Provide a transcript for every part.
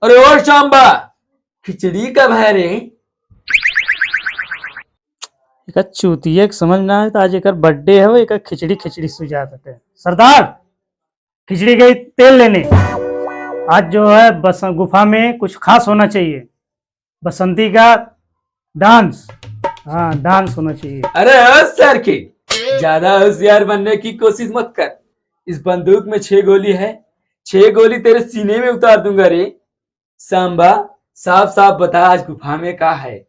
अरे ओ शाम्बा, खिचड़ी कब है रे? एक चूतिया के समझ ना आए तो आज एक बर्थडे है वो एक खिचड़ी खिचड़ी सुझात है। सरदार खिचड़ी गई तेल लेने। आज जो है बस गुफा में कुछ खास होना चाहिए। बसंती का डांस, हाँ डांस होना चाहिए। अरे ओ सर के, ज्यादा होशियार बनने की कोशिश मत कर। इस बंदूक में 6 गोली है, 6 गोली तेरे सीने में उतार दूंगा रे। सांबा, साफ साफ बता आज गुफा में क्या है?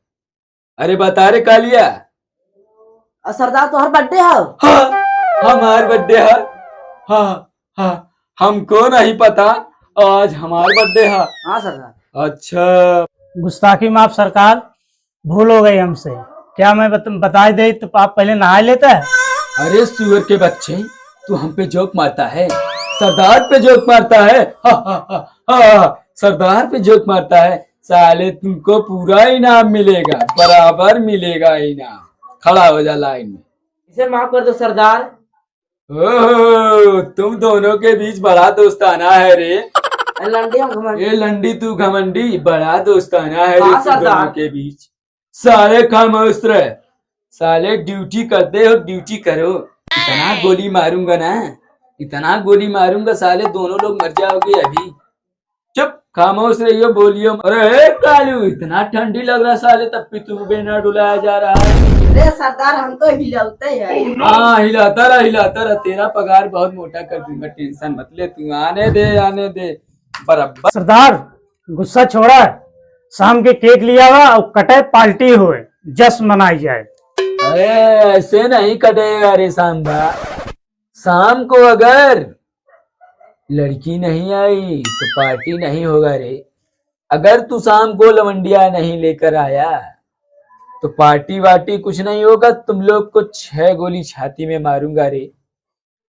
अरे बता रे कालिया। सरदार तोहर बर्थडे है। हाँ, हमार बर्थडे है। हाँ हाँ, हमको नहीं पता आज हमार बर्थडे है। हाँ सरदार। अच्छा, गुस्ताखी माफ सरकार, भूल हो गई हमसे। क्या मैं बता दे तो आप पहले नहा लेते हैं। अरे सुअर के बच्चे, तू हम पे जोक मारता है, सरदार पे जोक मारता है। हा, हा, हा, हा, सरदार पे जोक मारता है। साले तुमको पूरा इनाम मिलेगा, बराबर मिलेगा इनाम। खड़ा हो जा लाइन में। इसे माफ कर दो सरदार। ओह, तुम दोनों के बीच बड़ा दोस्ताना है रे। लंडी हम घमंडी। ये लंडी तू घमंडी, बड़ा दोस्ताना है रे हाँ, तुम सरदार। दोनों के बीच। साले खामोश रहे, साले ड्यूटी करते हो, ड्यूटी करो। इतना गोली मारूंगा ना, इतना गोली मारूंगा साले दोनों लोग मर जाओगे अभी। चुप, खामोश रहियो, बोलियो। अरे कालू, इतना ठंडी लग रहा साले, तब भी तू बिना डुलाया जा रहा है। अरे सरदार हम तो हिलौते हैं। हाँ, हिलाता रहा, हिलाता रहा। तेरा पगार बहुत मोटा कर दूंगा, टेंशन मत ले तू। आने दे, आने दे बराबर। सरदार गुस्सा छोड़ा है, शाम के केक लिया हुआ और कटे पार्टी हुए, जश्न मनाई जाए। अरे ऐसे नहीं कटेगा रे सांबा। शाम को अगर लड़की नहीं आई तो पार्टी नहीं होगा रे। अगर तू शाम को लवंडिया नहीं लेकर आया तो पार्टी वार्टी कुछ नहीं होगा। तुम लोग को 6 गोली छाती में मारूंगा रे।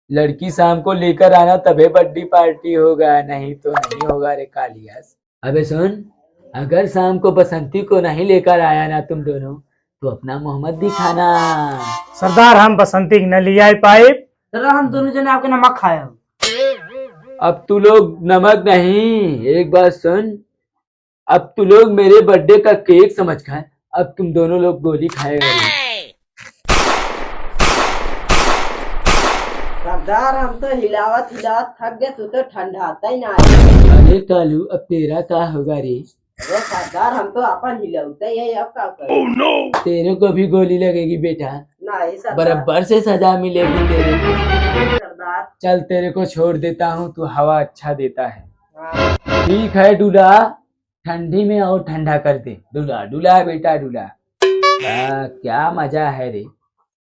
लड़की शाम को लेकर आना, तबे बर्थडे पार्टी होगा, नहीं तो नहीं होगा रे कालियास। अबे सुन, अगर शाम को बसंती को नहीं लेकर आया ना तुम दोनों, तो अपना मोहम्मद दिखाना। सरदार हम बसंती न लिया पाए। सरदार हम दोनों जने आपके नमक खाए हम। अब तू लोग नमक नहीं, एक बात सुन, अब तू लोग मेरे बर्थडे का केक समझ खाए। अब तुम दोनों लोग गोली खाएगा। सरदार हम तो हिलावत हिलावत थक गए, तू तो ठंडाता ही ना। अरे कालू, अब तेरा क्या होगा रे? अरे सरदार हम तो अपन हिलौते ही है, अब क्या करें? तेरे को भी गोली लगेगी बेटा, नहीं सरदार। बराबर से सजा मिलेगी तेरे को। सरदार। चल तेरे को छोड़ देता हूँ, तू हवा अच्छा देता है। हाँ। ठीक है डूला, ठंडी में और ठंडा कर दे। डूला डूला बेटा डूला। क्या मजा है रे।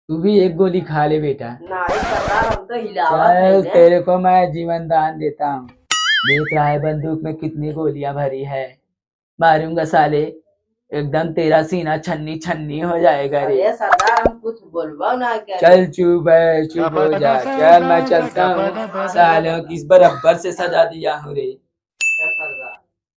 तू भी एक गोली खा ले बेटा। नहीं सरदार हम तो हिलावत चल है। तेरे को मैं जीवन दान देता हूँ। देख रहा है बंदूक में कितनी गोलियां भरी है। मारूंगा साले, एकदम तेरा सीना छन्नी छन्नी हो जाएगा रे। अरे सरदार हम कुछ बोलबो ना क्या। चल चुप है, चुप हो जा। चल मैं चलता हूँ, सालों की बराबर से सजा दिया हूँ रे।